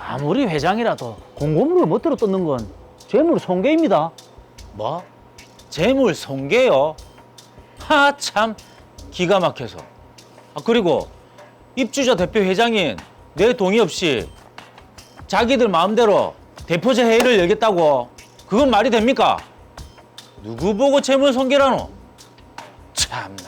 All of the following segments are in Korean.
아무리 회장이라도 공고문을 멋대로 뜯는 건 재물 손괴입니다. 뭐? 재물 손괴요? 하, 참 기가 막혀서. 아, 그리고 입주자 대표 회장인 내 동의 없이 자기들 마음대로 대표제 회의를 열겠다고? 그건 말이 됩니까? 누구 보고 재물 손괴라노? 참나.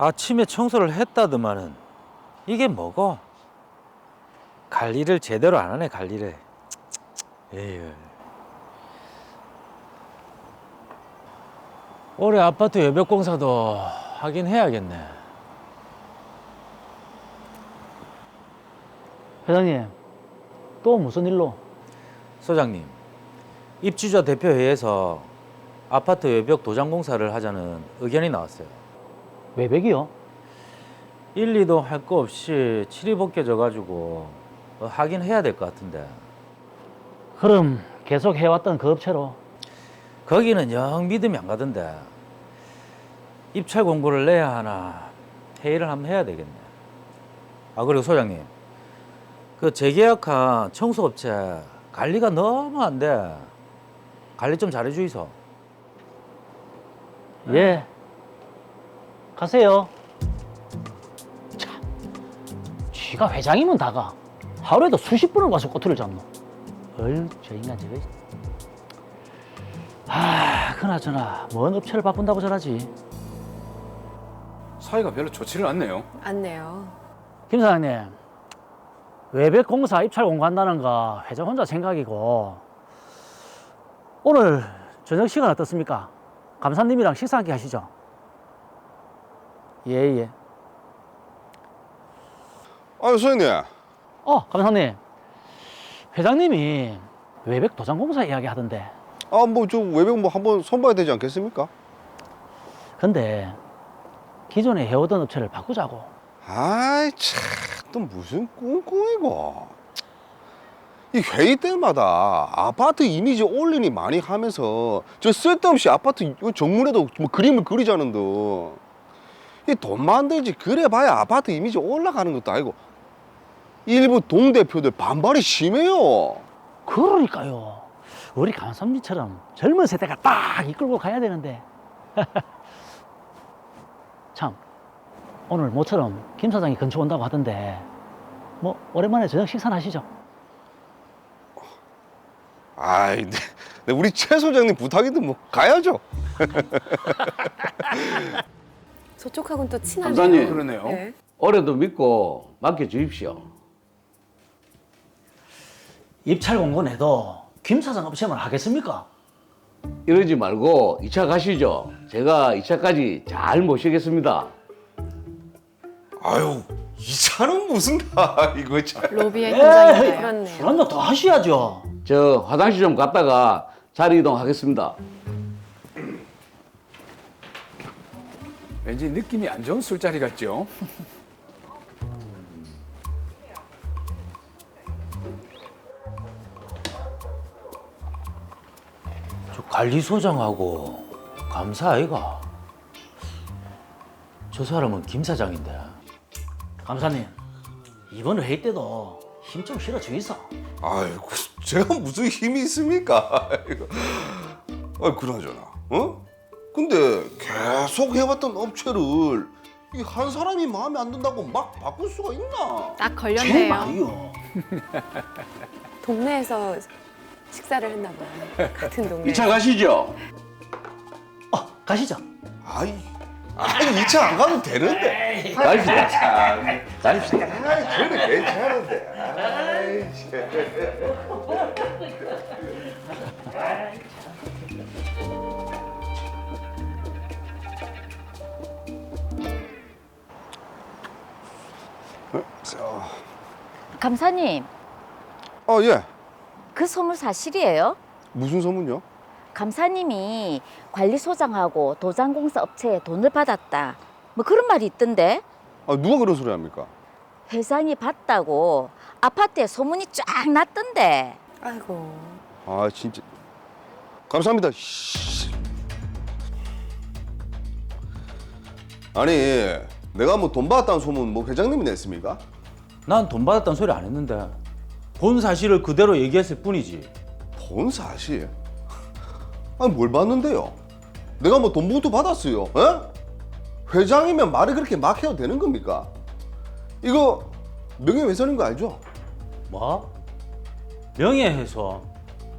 아침에 청소를 했다더만은 이게 뭐고? 관리를 제대로 안 하네, 관리를. 에휴. 올해 아파트 외벽 공사도 하긴 해야겠네. 회장님, 또 무슨 일로? 소장님, 입주자 대표회에서 아파트 외벽 도장 공사를 하자는 의견이 나왔어요. 외벽이요? 1, 2도 할 거 없이 칠이 벗겨져가지고 하긴 해야 될 것 같은데. 그럼 계속 해왔던 그 업체로. 거기는 영 믿음이 안 가던데. 입찰 공고를 내야 하나 회의를 한번 해야 되겠네. 아, 그리고 소장님, 그 재계약한 청소업체 관리가 너무 안 돼. 관리 좀 잘해주이소. 예. 가세요. 참, 쥐가 회장이면 다가 하루에도 수십 번을 가서 꼬투리를 잡노. 어휴, 저 인간 저거. 그나저나 뭔 업체를 바꾼다고 저러지? 사이가 별로 좋지를 않네요. 안네요. 김 사장님, 외벽 공사 입찰 공고한다는 거 회장 혼자 생각이고, 오늘 저녁 시간 어떻습니까? 감사님이랑 식사 함께 하시죠? 예. 아유, 소장님. 감사님. 회장님이 외벽 도장 공사 이야기 하던데. 뭐, 저 외벽 뭐 한번 손봐야 되지 않겠습니까? 근데 기존에 해오던 업체를 바꾸자고. 아이, 참, 또 무슨 꿍꿍이고. 이 회의 때마다 아파트 이미지 올리니 많이 하면서 저 쓸데없이 아파트 정문에도 뭐 그림을 그리자는데 이 돈 만들지 그래 봐야 아파트 이미지 올라가는 것도 아니고 일부 동대표들 반발이 심해요. 그러니까요. 우리 감사님처럼 젊은 세대가 딱 이끌고 가야 되는데. 참, 오늘 모처럼 김 사장이 근처 온다고 하던데 뭐 오랜만에 저녁 식사나 하시죠? 아이, 네, 우리 최 소장님 부탁인데 뭐 가야죠. 저쪽하고는 또 친하네요. 감사님. 그러네요. 네. 올해도 믿고 맡겨주십시오. 입찰 공고 내도 김 사장 업체만 하겠습니까? 이러지 말고 2차 가시죠. 제가 2차까지 잘 모시겠습니다. 아유, 이 차는 무슨 이거 참. 로비의 에이, 현장이네요. 그렇네요. 술 한잔 더 하셔야죠. 저 화장실 좀 갔다가 자리 이동하겠습니다. 왠지 느낌이 안 좋은 술자리 같죠? 저 관리소장하고 감사 아이가? 저 사람은 김 사장인데. 감사님, 이번 회의 때도 힘 좀 실어주이소. 아이고, 제가 무슨 힘이 있습니까? 아, 그나저나, 근데 계속 해왔던 업체를 이 한 사람이 마음에 안 든다고 막 바꿀 수가 있나? 딱 제일 걸렸네요. 많이요. 동네에서 식사를 했나 봐요. 같은 동네. 2차 가시죠. 가시죠. 아이, 2차 안 가도 되는데. 가십시다. 참, 가십시다. 저는 괜찮은데. 아이, 감사님, 예. 그 소문 사실이에요? 무슨 소문요? 감사님이 관리소장하고 도장공사 업체에 돈을 받았다. 뭐 그런 말이 있던데? 누가 그런 소리 합니까? 회장이 받다고 아파트에 소문이 쫙 났던데. 아이고. 아 진짜 감사합니다. 씨. 아니 내가 뭐 돈 받았다는 소문 뭐 회장님이 냈습니까? 난 돈 받았다는 소리 안 했는데 본 사실을 그대로 얘기했을 뿐이지. 본 사실? 아니 뭘 받는데요? 내가 뭐 돈 부도 받았어요. 에? 회장이면 말을 그렇게 막 해도 되는 겁니까? 이거 명예훼손인 거 알죠? 뭐? 명예훼손?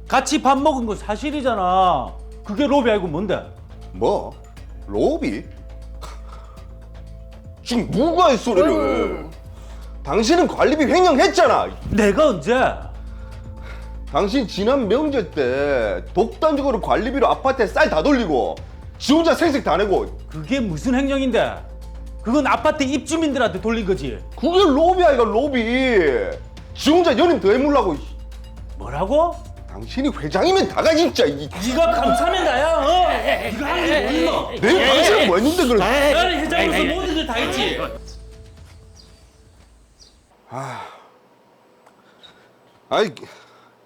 같이 밥 먹은 거 사실이잖아. 그게 로비 아니고 뭔데? 뭐? 로비? 지금 누가 이 소리를? 당신은 관리비 횡령했잖아. 내가 언제? 당신 지난 명절 때 독단적으로 관리비로 아파트에 쌀 다 돌리고 지 혼자 생색 다 내고 그게 무슨 행령인데? 그건 아파트 입주민들한테 돌린 거지. 그게 로비야 이거 로비. 지 혼자 연임 더 해물라고. 뭐라고? 당신이 회장이면 다가 진짜 네가 감사면 나야. 어? 네가 한 게 뭐 있노? 내 당신은 뭐 했는데 그래. 나는 회장으로서 모든 걸 다 했지. 아이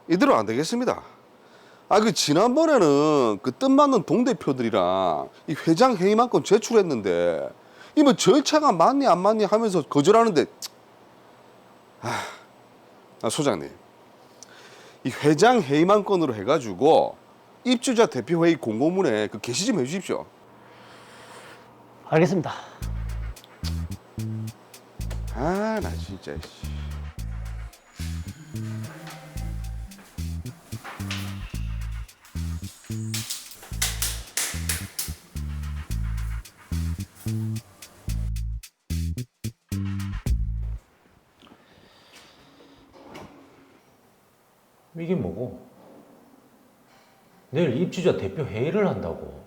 이대로 안 되겠습니다. 아 그 지난번에는 그 뜻맞는 동대표들이랑 이 회장 회의만건 제출했는데 이 뭐 절차가 맞니 안 맞니 하면서 거절하는데 소장님 이 회장 회의만건으로 해가지고 입주자 대표회의 공고문에 그 게시 좀 해주십시오. 알겠습니다. 아 나 진짜 씨. 이게 뭐고? 내일 입주자 대표 회의를 한다고.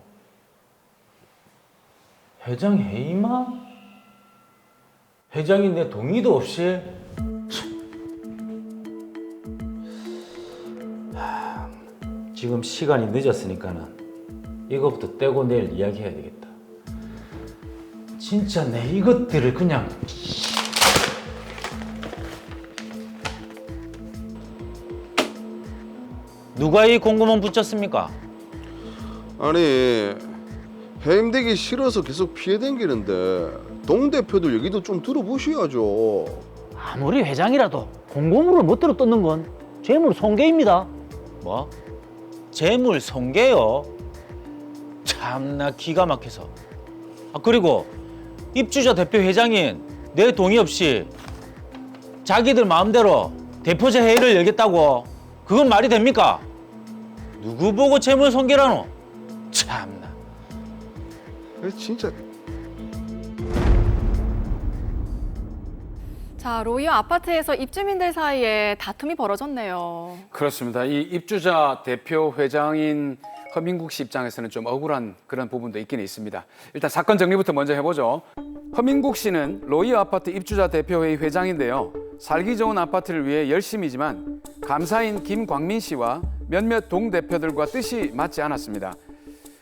회장 회의만? 회장이 내 동의도 없이? 지금 시간이 늦었으니까는 이것부터 떼고 내일 이야기해야 되겠다. 진짜 내 이것들을 그냥. 누가 이 공고문 붙였습니까? 아니 해임되기 싫어서 계속 피해 댕기는데 동대표들 얘기도 좀 들어보셔야죠. 아무리 회장이라도 공고문을 멋대로 뜯는 건 재물 손괴입니다. 뭐? 재물 손괴요? 참나 기가 막혀서. 아 그리고 입주자 대표 회장인 내 동의 없이 자기들 마음대로 대표자 회의를 열겠다고? 그건 말이 됩니까? 누구 보고 재물 손괴라노? 참나. 진짜 자, 로이어 아파트에서 입주민들 사이에 다툼이 벌어졌네요. 그렇습니다. 이 입주자 대표 회장인 허민국 씨 입장에서는 좀 억울한 그런 부분도 있긴 있습니다. 일단 사건 정리부터 먼저 해보죠. 허민국 씨는 로이어 아파트 입주자 대표회의 회장인데요. 살기 좋은 아파트를 위해 열심이지만 감사인 김광민 씨와 몇몇 동대표들과 뜻이 맞지 않았습니다.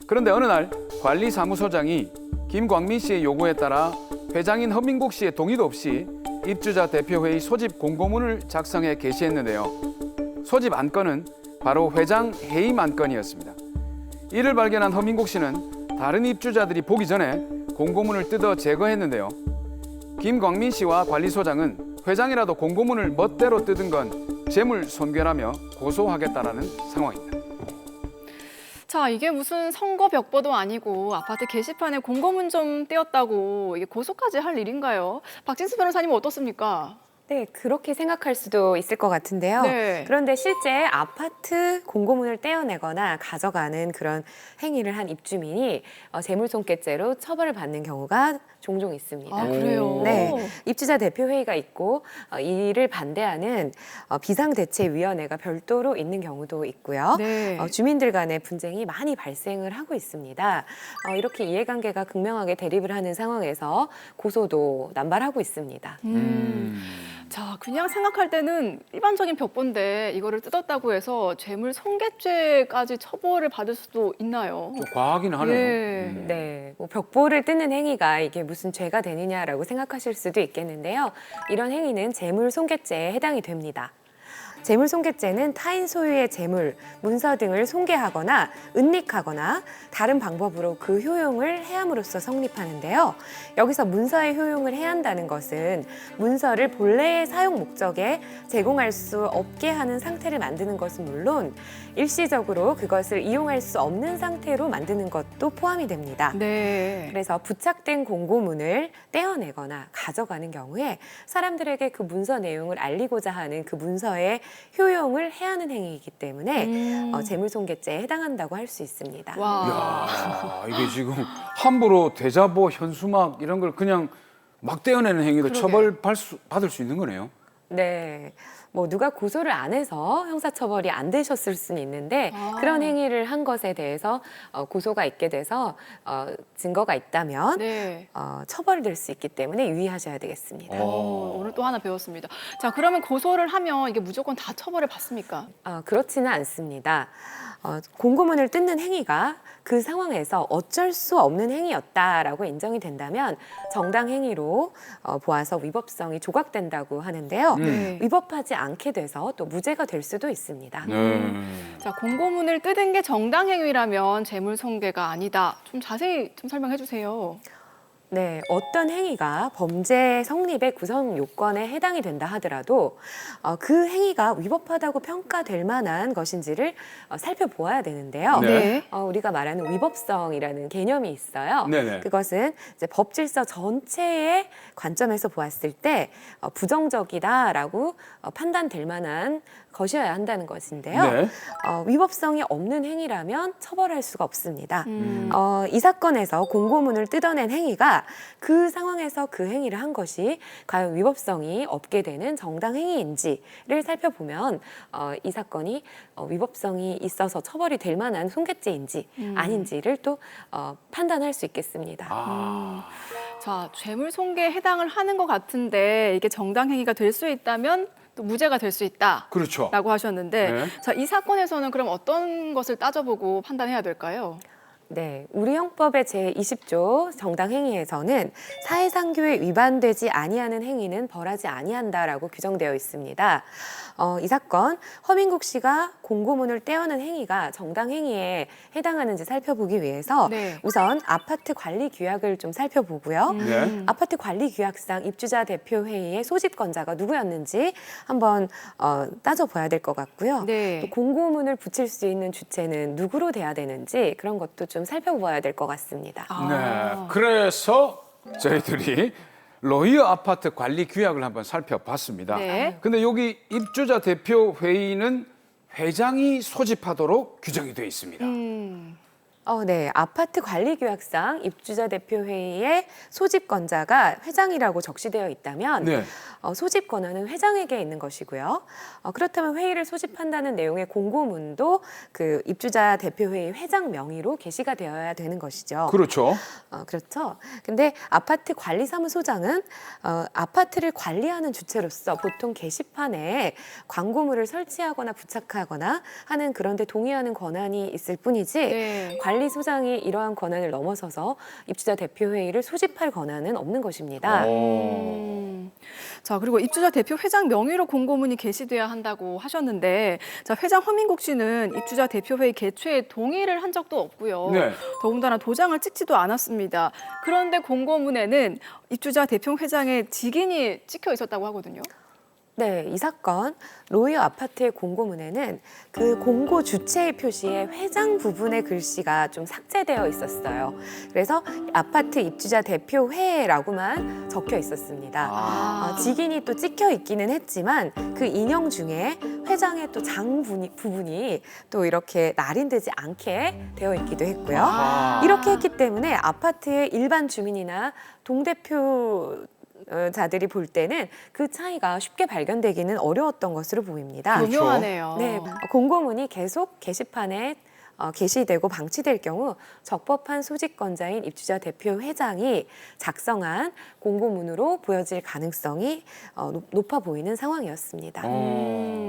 그런데 어느 날 관리사무소장이 김광민 씨의 요구에 따라 회장인 허민국 씨의 동의도 없이 입주자 대표회의 소집 공고문을 작성해 게시했는데요. 소집 안건은 바로 회장 해임 안건이었습니다. 이를 발견한 허민국 씨는 다른 입주자들이 보기 전에 공고문을 뜯어 제거했는데요. 김광민 씨와 관리소장은 회장이라도 공고문을 멋대로 뜯은 건 재물 손괴라며 고소하겠다라는 상황입니다. 자, 이게 무슨 선거 벽보도 아니고 아파트 게시판에 공고문 좀 떼었다고 이게 고소까지 할 일인가요? 박진수 변호사님은 어떻습니까? 네, 그렇게 생각할 수도 있을 것 같은데요. 네. 그런데 실제 아파트 공고문을 떼어내거나 가져가는 그런 행위를 한 입주민이 재물손괴죄로 처벌을 받는 경우가 종종 있습니다. 아, 그래요? 네, 입주자 대표회의가 있고 이를 반대하는 비상대책위원회가 별도로 있는 경우도 있고요. 네. 주민들 간의 분쟁이 많이 발생을 하고 있습니다. 이렇게 이해관계가 극명하게 대립을 하는 상황에서 고소도 남발하고 있습니다. 자, 그냥 생각할 때는 일반적인 벽보인데 이거를 뜯었다고 해서 재물 손괴죄까지 처벌을 받을 수도 있나요? 좀 과하긴 하네요. 예. 네, 뭐 벽보를 뜯는 행위가 이게 무슨 죄가 되느냐라고 생각하실 수도 있겠는데요. 이런 행위는 재물 손괴죄에 해당이 됩니다. 재물 손괴죄는 타인 소유의 재물, 문서 등을 손괴하거나 은닉하거나 다른 방법으로 그 효용을 해함으로써 성립하는데요. 여기서 문서의 효용을 해한다는 것은 문서를 본래의 사용 목적에 제공할 수 없게 하는 상태를 만드는 것은 물론 일시적으로 그것을 이용할 수 없는 상태로 만드는 것도 포함이 됩니다. 네. 그래서 부착된 공고문을 떼어내거나 가져가는 경우에 사람들에게 그 문서 내용을 알리고자 하는 그 문서의 효용을 해하는 행위이기 때문에 재물손괴죄에 해당한다고 할 수 있습니다. 와. 이야, 이게 지금 함부로 대자보, 현수막 이런 걸 그냥 막 떼어내는 행위도 처벌받을 수 있는 거네요. 네. 뭐 누가 고소를 안 해서 형사처벌이 안 되셨을 수는 있는데 그런 행위를 한 것에 대해서 고소가 있게 돼서 증거가 있다면 네. 처벌될 수 있기 때문에 유의하셔야 되겠습니다. 오늘 또 하나 배웠습니다. 자, 그러면 고소를 하면 이게 무조건 다 처벌을 받습니까? 그렇지는 않습니다. 공고문을 뜯는 행위가 그 상황에서 어쩔 수 없는 행위였다라고 인정이 된다면 정당 행위로 보아서 위법성이 조각된다고 하는데요. 네. 위법하지 않게 돼서 또 무죄가 될 수도 있습니다. 네. 자, 공고문을 뜯은 게 정당 행위라면 재물 손괴가 아니다. 좀 자세히 좀 설명해 주세요. 네, 어떤 행위가 범죄 성립의 구성 요건에 해당이 된다 하더라도 그 행위가 위법하다고 평가될 만한 것인지를 살펴보아야 되는데요. 네. 우리가 말하는 위법성이라는 개념이 있어요. 네네. 그것은 이제 법 질서 전체의 관점에서 보았을 때 부정적이다라고 판단될 만한 것이어야 한다는 것인데요. 네. 위법성이 없는 행위라면 처벌할 수가 없습니다. 이 사건에서 공고문을 뜯어낸 행위가 그 상황에서 그 행위를 한 것이 과연 위법성이 없게 되는 정당 행위인지를 살펴보면 이 사건이 위법성이 있어서 처벌이 될 만한 손괴죄인지 아닌지를 또 판단할 수 있겠습니다. 자, 재물 손괴에 해당을 하는 것 같은데 이게 정당 행위가 될 수 있다면 또 무죄가 될 수 있다. 그렇죠. 라고 하셨는데 네. 자, 이 사건에서는 그럼 어떤 것을 따져보고 판단해야 될까요? 네, 우리 형법의 제20조 정당 행위에서는 사회상규에 위반되지 아니하는 행위는 벌하지 아니한다라고 규정되어 있습니다. 이 사건 허민국 씨가 공고문을 떼어낸 행위가 정당 행위에 해당하는지 살펴보기 위해서 네. 우선 아파트 관리 규약을 좀 살펴보고요. 네. 아파트 관리 규약상 입주자 대표 회의의 소집권자가 누구였는지 한번 따져봐야 될 것 같고요. 네. 또 공고문을 붙일 수 있는 주체는 누구로 돼야 되는지 그런 것도 좀 살펴봐야 될 것 같습니다. 네. 그래서 저희들이 로이어 아파트 관리 규약을 한번 살펴봤습니다. 네. 근데 여기 입주자 대표 회의는 회장이 소집하도록 규정이 되어 있습니다. 네. 아파트 관리 규약상 입주자 대표 회의의 소집권자가 회장이라고 적시되어 있다면 네. 소집 권한은 회장에게 있는 것이고요. 그렇다면 회의를 소집한다는 내용의 공고문도 그 입주자 대표 회의 회장 명의로 게시가 되어야 되는 것이죠. 그렇죠. 그렇죠. 근데 아파트 관리사무소장은 아파트를 관리하는 주체로서 보통 게시판에 광고물을 설치하거나 부착하거나 하는 그런 데 동의하는 권한이 있을 뿐이지 네. 관리소장이 이러한 권한을 넘어서서 입주자 대표 회의를 소집할 권한은 없는 것입니다. 자, 그리고 입주자 대표 회장 명의로 공고문이 게시돼야 한다고 하셨는데 자, 회장 허민국 씨는 입주자 대표 회의 개최에 동의를 한 적도 없고요. 네. 더군다나 도장을 찍지도 않았습니다. 그런데 공고문에는 입주자 대표 회장의 직인이 찍혀 있었다고 하거든요. 네, 이 사건 로이어 아파트의 공고문에는 그 공고 주체의 표시에 회장 부분의 글씨가 좀 삭제되어 있었어요. 그래서 아파트 입주자 대표회라고만 적혀 있었습니다. 직인이 또 찍혀 있기는 했지만 그 인형 중에 회장의 또 장 부분이 또 이렇게 날인되지 않게 되어 있기도 했고요. 이렇게 했기 때문에 아파트의 일반 주민이나 동대표 자들이 볼 때는 그 차이가 쉽게 발견되기는 어려웠던 것으로 보입니다. 교묘하네요. 네, 공고문이 계속 게시판에 게시되고 방치될 경우 적법한 소집권자인 입주자 대표 회장이 작성한 공고문으로 보여질 가능성이 높아 보이는 상황이었습니다.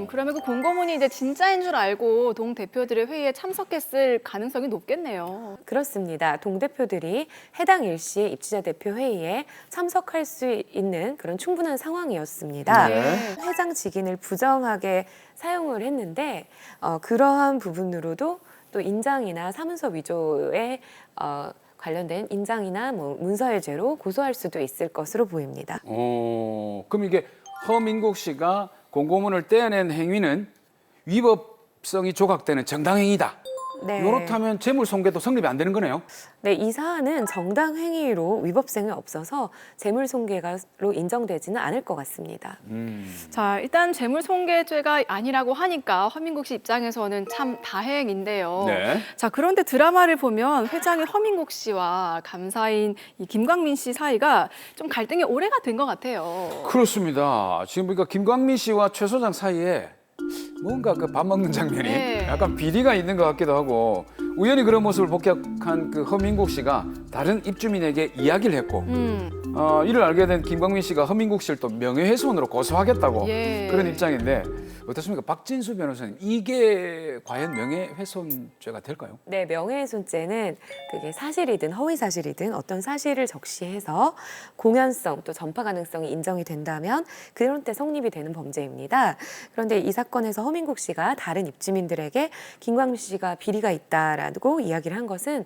그러면 그 공고문이 이제 진짜인 줄 알고 동 대표들의 회의에 참석했을 가능성이 높겠네요. 그렇습니다. 동대표들이 해당 일시에 입주자 대표 회의에 참석할 수 있는 그런 충분한 상황이었습니다. 네. 회장 직인을 부정하게 사용을 했는데 그러한 부분으로도 또 인장이나 사문서 위조에 관련된 인장이나 뭐 문서의 죄로 고소할 수도 있을 것으로 보입니다. 그럼 이게 허민국 씨가 공고문을 떼어낸 행위는 위법성이 조각되는 정당행위다. 네. 이렇다면 재물손괴도 성립이 안 되는 거네요. 네, 이 사안은 정당 행위로 위법성이 없어서 재물손괴로 인정되지는 않을 것 같습니다. 자, 일단 재물손괴죄가 아니라고 하니까 허민국 씨 입장에서는 참 다행인데요. 네. 자, 그런데 드라마를 보면 회장인 허민국 씨와 감사인 이 김광민 씨 사이가 좀 갈등이 오래가 된 것 같아요. 그렇습니다. 지금 보니까 김광민 씨와 최 소장 사이에 뭔가 그 밥 먹는 장면이 네. 약간 비리가 있는 것 같기도 하고 우연히 그런 모습을 목격한 그 허민국 씨가 다른 입주민에게 이야기를 했고 이를 알게 된 김광민 씨가 허민국 씨를 또 명예훼손으로 고소하겠다고 예. 그런 입장인데 어떻습니까? 박진수 변호사님, 이게 과연 명예훼손죄가 될까요? 네, 명예훼손죄는 그게 사실이든 허위 사실이든 어떤 사실을 적시해서 공연성 또 전파 가능성이 인정이 된다면 그런 때 성립이 되는 범죄입니다. 그런데 이 사건에서 허민국 씨가 다른 입주민들에게 김광민 씨가 비리가 있다라고 이야기를 한 것은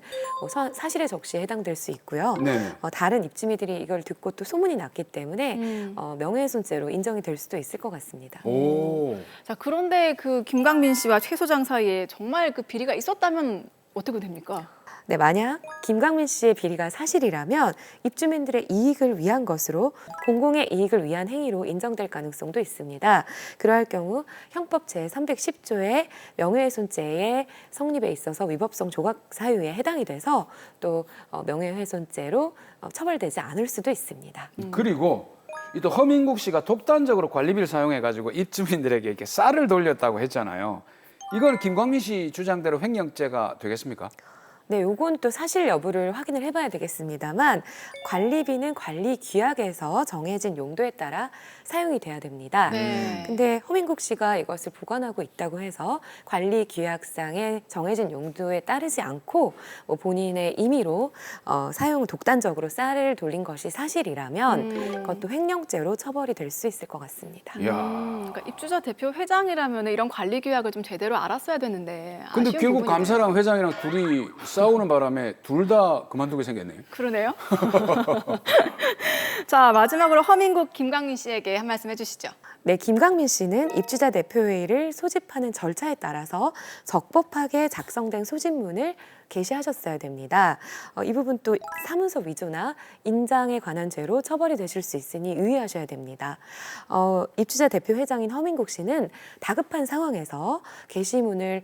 사실의 적시에 해당될 수 있고요. 네. 다른 입주민들이 이걸 듣고 또 소문이 났기 때문에 명예훼손죄로 인정이 될 수도 있을 것 같습니다. 오. 자, 그런데 그 김광민 씨와 최 소장 사이에 정말 그 비리가 있었다면 어떻게 됩니까? 네, 만약 김광민 씨의 비리가 사실이라면 입주민들의 이익을 위한 것으로 공공의 이익을 위한 행위로 인정될 가능성도 있습니다. 그러할 경우 형법 제310조의 명예훼손죄의 성립에 있어서 위법성 조각 사유에 해당이 돼서 또 명예훼손죄로 처벌되지 않을 수도 있습니다. 그리고 또 허민국 씨가 독단적으로 관리비를 사용해가지고 입주민들에게 이렇게 쌀을 돌렸다고 했잖아요. 이건 김광민 씨 주장대로 횡령죄가 되겠습니까? 네, 요건 또 사실 여부를 확인을 해봐야 되겠습니다만 관리비는 관리 규약에서 정해진 용도에 따라 사용이 돼야 됩니다. 네. 근데 허민국 씨가 이것을 보관하고 있다고 해서 관리 규약상의 정해진 용도에 따르지 않고 본인의 임의로 독단적으로 쌀을 돌린 것이 사실이라면 그것도 횡령죄로 처벌이 될 수 있을 것 같습니다. 이야. 그러니까 입주자 대표 회장이라면 이런 관리 규약을 좀 제대로 알았어야 되는데. 근데 아쉬운 결국 부분이네요. 감사랑 회장이랑 둘이 싸우는 바람에 둘 다 그만두게 생겼네요. 그러네요. 자, 마지막으로 허민국 김광민 씨에게 한 말씀 해주시죠. 네, 김광민 씨는 입주자 대표회의를 소집하는 절차에 따라서 적법하게 작성된 소집문을 게시하셨어야 됩니다. 이 부분 또 사문서 위조나 인장에 관한 죄로 처벌이 되실 수 있으니 유의하셔야 됩니다. 입주자 대표 회장인 허민국 씨는 다급한 상황에서 게시문을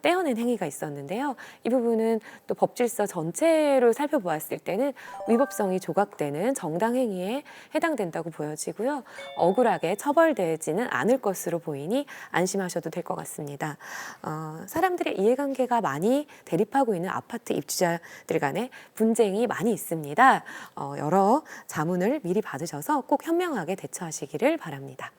떼어낸 행위가 있었는데요. 이 부분은 또 법질서 전체로 살펴보았을 때는 위법성이 조각되는 정당 행위에 해당된다고 보여지고요. 억울하게 처벌되지는 않을 것으로 보이니 안심하셔도 될 것 같습니다. 사람들의 이해관계가 많이 대립하고 있는 아파트 입주자들 간의 분쟁이 많이 있습니다. 여러 자문을 미리 받으셔서 꼭 현명하게 대처하시기를 바랍니다.